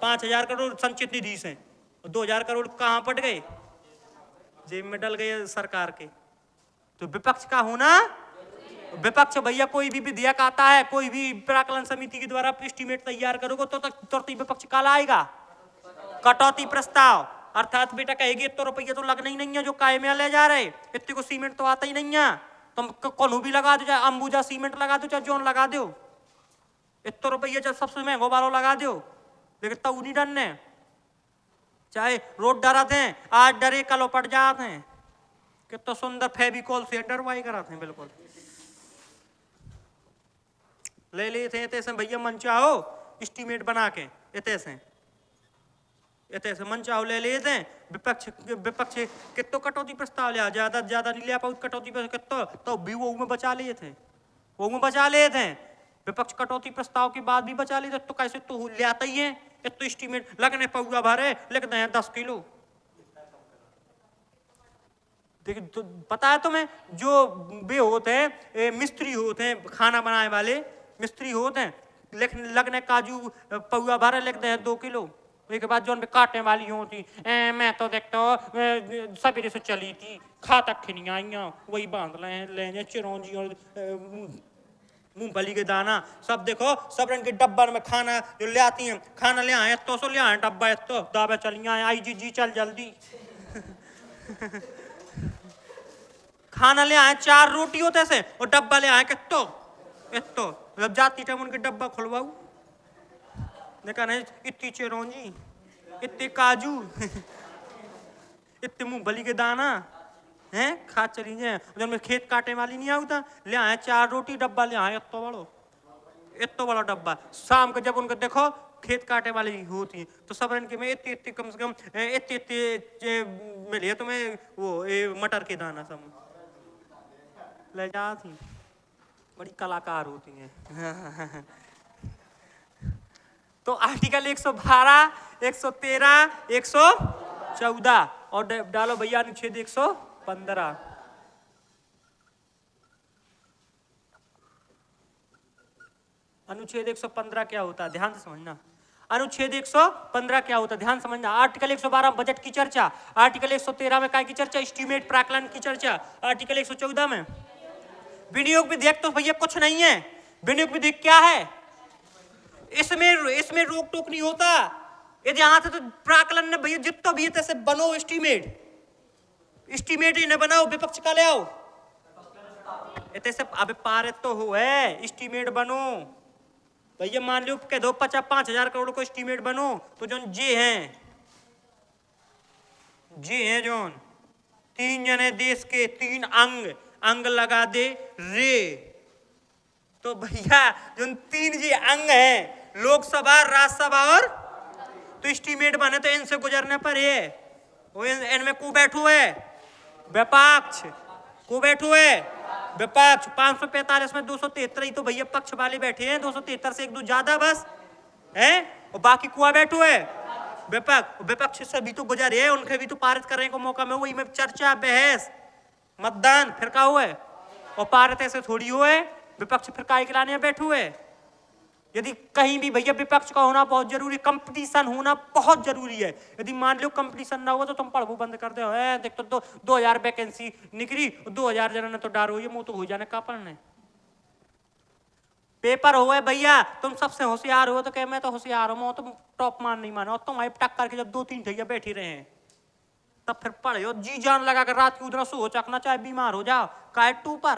5,000 करोड़ संचित निधि से, और 2,000 करोड़ कहाँ पट गए? जेब में डल गए सरकार के। तो विपक्ष का होना, विपक्ष भैया कोई भी विधेयक आता है, कोई भी प्राकलन समिति के द्वारा एस्टीमेट तैयार करोगे तो तुरंत विपक्ष काला आएगा कटौती प्रस्ताव। अर्थात बेटा कहेगी तो रुपये तो लगना ही नहीं है जो काय में ले जा रहे, इतने को सीमेंट तो आता ही नहीं है, तुम कौन भी लगा दो, चाहे अंबुजा सीमेंट लगा दो, चाहे जोन लगा दो, इतना रुपये चाहे सबसे महंगा वालों लगा दो, लेकिन तब नहीं डरने, चाहे रोड डराते हैं, आज डरे कल पट जाते हैं, कितना सुंदर फेविकॉल से डरवाई कराते हैं, बिल्कुल ले लेते हैं भैया मन चाहो एस्टीमेट बना के इतने से मन चाहो ले लेते हैं। विपक्ष कितो कटौती प्रस्ताव लिया, ज्यादा नहीं लिया पाऊ कटौती कितो, तो भी वो में बचा लिए थे, विपक्ष कटौती प्रस्ताव के बाद भी बचा लिए थे। तो कैसे तो ले आता ही है, तो एस्टीमेट लगने पौआ भरे लिखते हैं 10 किलो। देखिए तो पता है तुम्हें, जो वे होते हैं मिस्त्री होते हैं, खाना बनाने वाले मिस्त्री होते हैं, लगने काजू पौआ भरे लिखते हैं 2 किलो, उसके बाद जो उन पे काटने वाली होती मैं तो देखता सवेरे से चली थी खा तक नहीं आई वही बांध ले चिरौंजी और मूंगफली के दाना सब देखो सब रंग के डब्बा में खाना जो ले आती हैं खाना ले आए तो ले आए डब्बा तो दाबे चली आए आई जी चल जल्दी खाना ले आए 4 रोटी होते से और डब्बा ले आए कितो इतो जब जाती टाइम उनके डब्बा खुलवाऊ देखा नहीं इतनी चिरौंजी इतने काजू इतने मूंगफली के दाना हैं खा चली जाए जब में खेत काटे वाली नहीं आता ले आए 4 रोटी डब्बा ले आए इतो बड़ा डब्बा शाम को जब उनको देखो खेत काटे वाली होती है तो सब रन के में इतने कम से कम इतने मिले तुम्हें वो मटर के दाना सब ले जाती बड़ी कलाकार होती हैं तो आर्टिकल 112 113 114 और डालो भैया अनुच्छेद 115 अनुच्छेद 115 क्या होता है ध्यान से समझना अनुच्छेद 115 क्या होता है ध्यान समझना आर्टिकल 112 बजट की चर्चा आर्टिकल 113 में काय की चर्चा एस्टीमेट प्राक्कलन की चर्चा आर्टिकल 114 में विनियोग विधेयक तो भैया कुछ नहीं है विनियोग विधेयक क्या है इसमें रोक टोक नहीं होता यदि यहां से तो प्राक्कलन ने भैया जितना भी तैसे बनो एस्टीमेट ही न बनाओ विपक्ष का ले आओ इतने से अबे पारित तो हो है एस्टीमेट बनो भैया मान लो कह दो 5,000 करोड़ को एस्टीमेट बनो तो जो जे हैं जोन 3 जने देश के 3 अंग लगा दे रे तो भैया जो 3 जी अंग हैं लोकसभा राज्यसभा और तो एस्टीमेट बने तो इनसे गुजरने पर ये वो इनमें को बैठू है विपक्ष को बैठू है विपक्ष 545 में 273 ही तो भैया पक्ष वाले बैठे हैं 273 से 1-2 ज्यादा बस है और बाकी कुआ बैठू है विपक्ष से भी तो गुजरे है उनके भी तो पारित करने को मौका में वही में चर्चा बहस मतदान फिर का हुआ है और पारित ऐसे थोड़ी हुए विपक्ष फिर काय के लाने बैठू है यदि कहीं भी भैया विपक्ष का होना बहुत जरूरी कंपटीशन होना बहुत जरूरी है यदि मान लो कंपटीशन ना हुआ तो तुम पढ़बो बंद कर दो देख तो 2000 वैकेंसी निकली 2000 जना ने तो डार हुई मुंह तो हो जाने का पढ़ने पेपर हुए भैया तुम सबसे होशियार हो तो कह मैं तो होशियार हूं तुम टॉप मान नहीं मानो तुम आई टक करके जब 2-3 भैया बैठी रहे हैं तब फिर पढ़े हो जी जान लगा कर रात की उधर सो चकना चाहे बीमार हो जाओ काय 2 पर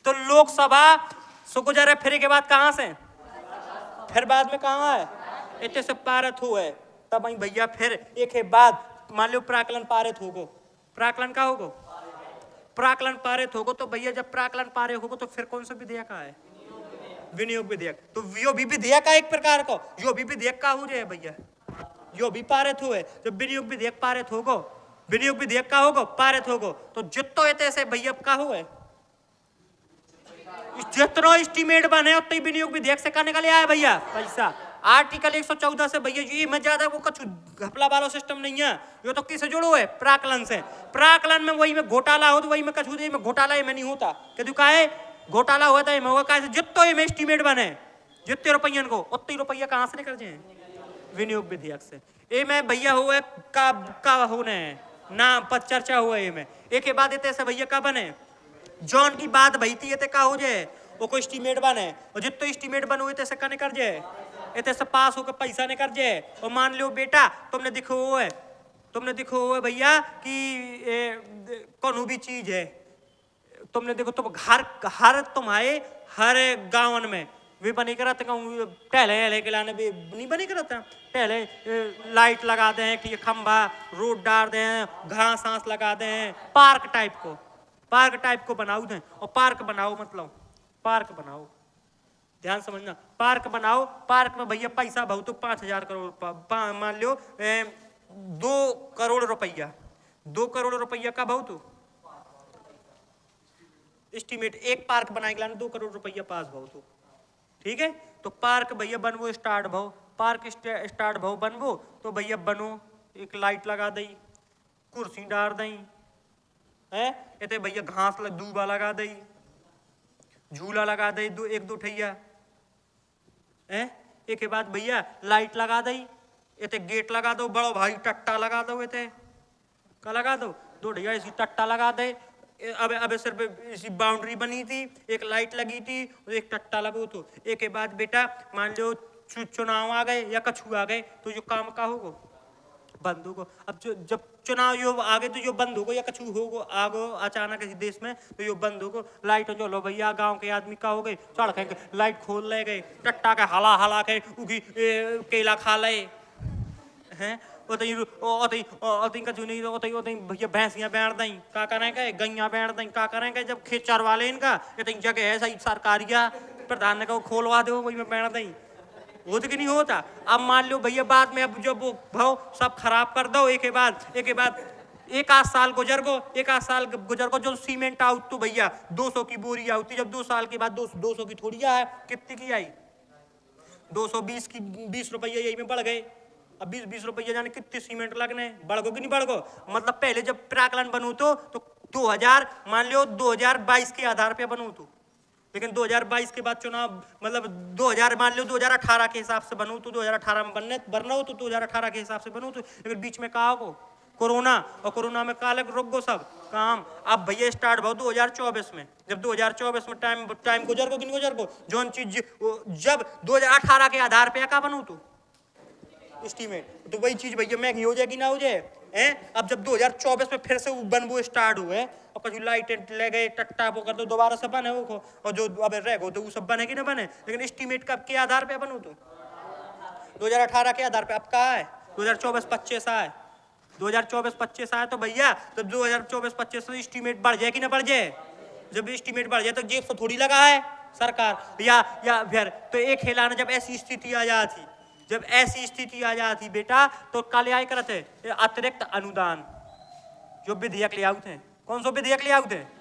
तो लोकसभा सो गुजरे फिर के बाद कहां से फिर बाद में कहां है इतने से पारित हुए तब वही भैया फिर एक है बाद मान लो प्राक्कलन पारित होगो प्राक्कलन का होगो प्राक्कलन पारित होगो तो भैया जब प्राक्कलन पारित होगो तो फिर कौन सा विधेयक है विनियोग विधेयक तो यो भी विधेयक का एक प्रकार को यो भी विधेयक का हो जाए भैया यो भी पारित हुए जब विनियोग विधेयक पारित होगो विनियोग विधेयक का होगो पारित होगो तो जितो ऐसे भैया का हुए जितना एस्टीमेट बने उतना ही विनियोग विधेयक से करने का ले आया भैया पैसा आर्टिकल 114 से भैया ये में ज्यादा वो कुछ घपला वाला सिस्टम नहीं है ये तो किससे जुड़ो है प्राक्कलन से प्राक्कलन में वही में घोटाला हो तो वही में कुछ में घोटाला में नहीं होता क्यों का है घोटाला हुआ था होगा कैसे जितो में एस्टीमेट बने जितने रुपये को उतने रुपया कहां से निकल जाए विनियोग विधेयक से ये में भैया हुए का होने नाम पर चर्चा हुआ ये में एक के बाद इतने से भैया का बने जॉन की बात भई थी का हो जाए वो कोई एस्टीमेट बने और जितो एस्टीमेट बनो इतने से कर जाए इतने से पास होकर पैसा नहीं कर जाए और मान लो बेटा तुमने दिखो हुआ है भैया कि कौन भी चीज है तुमने देखो तुम हर तुम्हारे हर गाँव में वे बनी कर टहले के लाने भी नहीं बनी कर टहले लाइट लगा दें कि ये खंभा रोड डाल दें घास घास लगा दें पार्क टाइप को बनाओ दें और पार्क बनाओ मतलब पार्क बनाओ ध्यान समझना पार्क बनाओ पार्क में भैया पैसा बहुत तो 5,000 करोड़ मान लो 2 करोड़ रुपया 2 करोड़ रुपया का बहुत एस्टीमेट एक पार्क बनाए के 2 करोड़ रुपया पास बहुत ठीक है तो पार्क भैया बनवो स्टार्ट भाव पार्क स्टार्ट भाव बनवो तो भैया बनो एक लाइट लगा दई कुर्सी डाल दई है इतने भैया घास दूबा लगा दई झूला लगा दई 1-2 ठैया हैं। एक के बाद भैया लाइट लगा दई, इते गेट लगा दो, बड़ो भाई टट्टा लगा दो, इते का लगा दो, दो ढैया इसी टट्टा लगा दे। अब सिर्फ इसी बाउंड्री बनी थी, एक लाइट लगी थी और एक टट्टा लगो। तो एक के बाद बेटा मान लो चुनाव आ गए या कछु आ गए तो जो काम का होगो बंद होगो। अब जब चुनाव यो आगे तो यो बंद होगो या कछु होगो आगो अचानक किसी देश में तो यो बंद होगो। लाइट चलो भैया गांव के आदमी का हो गए चढ़ के लाइट खोल ले गए, टट्टा के हला हला के उगी केला खा ले हैं। भैया भैंसियां बैठ दई का करेंगे, गैया बैठ दई का करेंगे, जब खेचर वाले इनका इतनी जगह है सही सरकारिया प्रधान ने कहो खोलवा दो वही में बैठ दई, वो तो कि नहीं होता। अब मान लो भैया बाद में अब जब वो भाव सब खराब कर दो, एक के बाद एक आध साल गुजर गो जो सीमेंट आउट तो भैया 200 की बोरी आउती, जब 2 साल के बाद 200 की थोड़ी है, कितनी की आई 220 की, 20 रुपये यही में बढ़ गए। अब 20 रुपये जाने कितने सीमेंट लगने, बढ़ गो कि नहीं बढ़ गो। मतलब पहले जब प्राकलन बनू तो 2000 मान लो 2022 के आधार पे बनू तो, लेकिन 2022 के बाद चुनाव मतलब 2000 मान लो 2018 के हिसाब से बनू तो 2018 में बनना हो तो 2018 के हिसाब से बनू तो, लेकिन बीच में कहा हो कोरोना, और कोरोना में काले रुक गो सब काम। अब भैया स्टार्ट भाव 2024 में, जब 2024 में टाइम गुजर गो कि नहीं गुजर गो, जो चीज जब 2018 के आधार पे क्या बनू तो एस्टीमेट, तो वही चीज भैया महंगी हो जाएगी ना हो जाए हैं। अब जब 2024 में फिर से बनबो स्टार्ट हुए और कुछ लाइट ले गए टट्टा वो कर दो दोबारा से बने वो, और जो अब रह गो तो वो सब बने कि ना बने, लेकिन एस्टीमेट कब के आधार पे बनू तो 2018 के आधार पे। अब कहा है 2024-25 आए, 2024-25 आए तो भैया तब 2024-25 से एस्टीमेट बढ़ जाए कि ना बढ़ जाए। जब एस्टीमेट बढ़ जाए तो जेब से थोड़ी लगा है सरकार या फिर तो एक हिलाना। जब ऐसी स्थिति आ जाती, जब ऐसी स्थिति आ जाती बेटा तो काले आय करते अतिरिक्त अनुदान जो विधेयक ले आउते हैं। कौन सा विधेयक ले आउते हैं?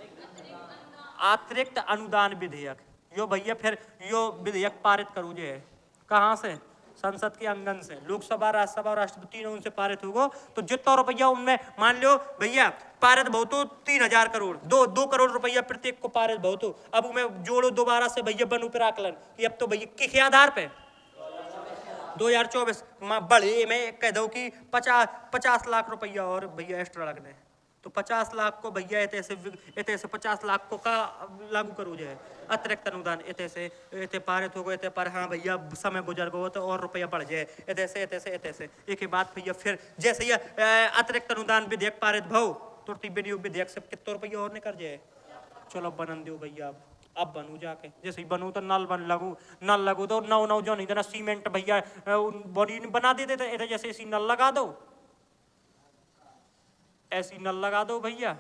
अतिरिक्त अनुदान विधेयक। यो भैया फिर यो विधेयक पारित करो जे कहाँ से, संसद के अंगन से, लोकसभा राज्यसभा और राष्ट्रपति ने उनसे पारित होगो तो जितना रुपया उनमें मान लो भैया पारित बहुत तो 3000 करोड़ 2 करोड़ रुपया प्रत्येक को पारित बहुत तो। अब उनमें जोड़ो दोबारा से भैया बनू पर आकलन कि अब तो भैया किस आधार पे 2024 बड़े में कह दो कि 50 लाख रुपया और भैया एक्स्ट्रा लगने, तो 50 लाख को भैया इतने से 50 लाख को का लागू करो जाए अतिरिक्त अनुदान इतने पारित हो गए थे। पर हाँ भैया समय गुजर गो तो और रुपया बढ़ जाए इतने से एक ही बात भैया फिर जैसे ये अतिरिक्त अनुदान विधेयक पारित भाव तो विधेयक से कितना रुपया और निकल जाए। चलो बनन दो भैया, अब बनू जाके जैसे ही बनू तो नल लगू तो नौ जो नहीं देना सीमेंट भैया बॉडी बना देते थे, जैसे ऐसी नल लगा दो, ऐसी नल लगा दो भैया,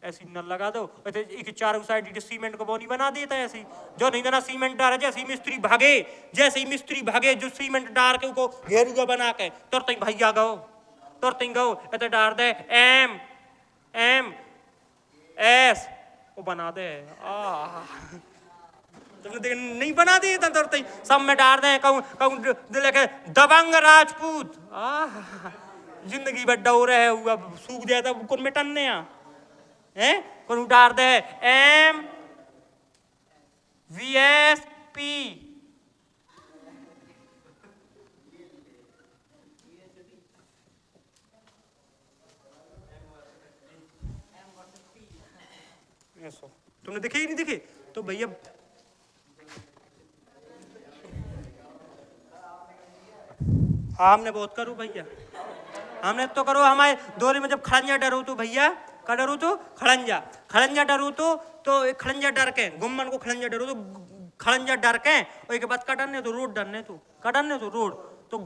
ऐसी नल लगा दो, एक चारों साइड सीमेंट को बॉडी बना देता है। ऐसी जो नहीं देना सीमेंट डाले, जैसे ही मिस्त्री भागे जो सीमेंट डाल के उसको घेरुआ बना के तुरंत भैया गो इतने डाल दे MS वो बना दे। तुमने देख नहीं बना दिए तुरंत सब में डाल दे कहूँ लेके दबंग राजपूत जिंदगी भर डोरे है हुआ सूख जाता कौन मिटने हैं कौन डाल दे MVSP। तुमने देखे ही नहीं देखे तो भैया हमने बहुत करो भैया, हमने तो करो। हमारे दौरे में जब खड़ंजा डरो तो भैया का डरो तो खड़ंजा डरो तो खड़ंजा डर के गुम्मन को खड़ंजा डरो तो खड़ंजा डर के और के बाद कटने तो रोड तो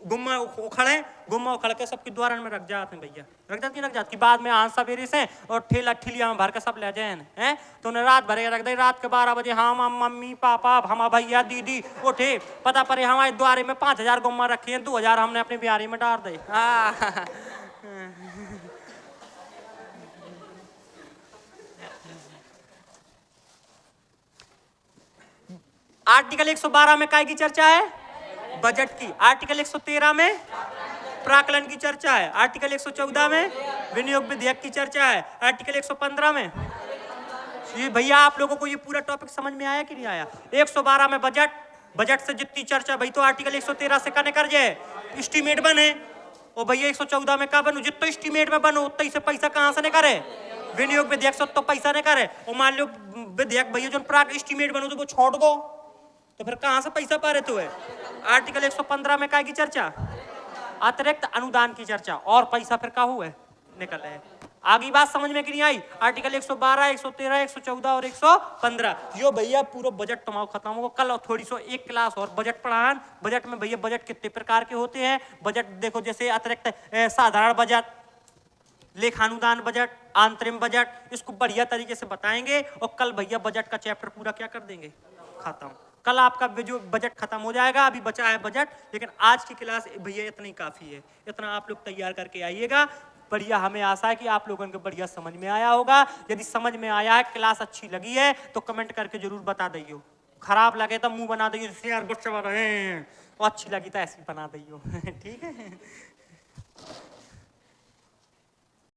गुम्मा उखड़ के सबके द्वार में रख जाते हैं भैया, रख जाते कि बाद में आज सवेरे से और ठेलिया में भर के सब ले जाए हैं। तो उन्हें रात भरे रख दे, रात के 12 बजे हम मम्मी पापा हम भैया दीदी उठे पता पड़े हमारे द्वारे में 5000 गुम्मा रखे हैं, 2000 हमने अपने बिहारी में डाल दे। आर्टिकल 112 में काय की चर्चा है? बजट की। आर्टिकल 113 में प्राकलन की चर्चा है। आर्टिकल 114 में विनियोग विधेयक की चर्चा है। आर्टिकल 115 में ये भैया आप लोगों को ये पूरा टॉपिक समझ में आया कि नहीं आया? 112 में बजट से जितनी चर्चा भाई तो आर्टिकल 113 से कने कर जाए एस्टीमेट बने। और भैया 114 में का बनू जितना एस्टीमेट में बनो उतना से पैसा कहाँ से नहीं करे विनियोग विधेयक से तो पैसा नहीं करे। और मान लो विधेयक भैया जो प्राक एस्टीमेट बनो तो वो छोड़ दो तो फिर कहाँ से पैसा पा रहे तो है। आर्टिकल 115 में काय की चर्चा अतिरिक्त अनुदान की चर्चा और पैसा फिर का हुआ निकल है। आगे बात समझ में कि नहीं आई? आर्टिकल 112, 113, 114 और 115 यो भैया पूरा बजट तुम्हारा खत्म होगा कल। और थोड़ी सो एक क्लास और बजट पढ़ान। बजट में भैया बजट कितने प्रकार के होते हैं? बजट देखो जैसे अतिरिक्त साधारण बजट, लेखानुदान बजट, आंतरिक बजट, इसको बढ़िया तरीके से बताएंगे। और कल भैया बजट का चैप्टर पूरा क्या कर देंगे खत्म। कल आपका जो बजट खत्म हो जाएगा। अभी बचा है बजट, लेकिन आज की क्लास भैया इतना ही काफी है। इतना आप लोग तैयार करके आइएगा। बढ़िया हमें आशा है कि आप लोगों को बढ़िया समझ में आया होगा। यदि समझ में आया है, क्लास अच्छी लगी है तो कमेंट करके जरूर बता दियो। खराब लगे तो मुंह बना दियो जैसे यार बच्चा बना है, और अच्छी लगी तो ऐसी बना दियो। ठीक है।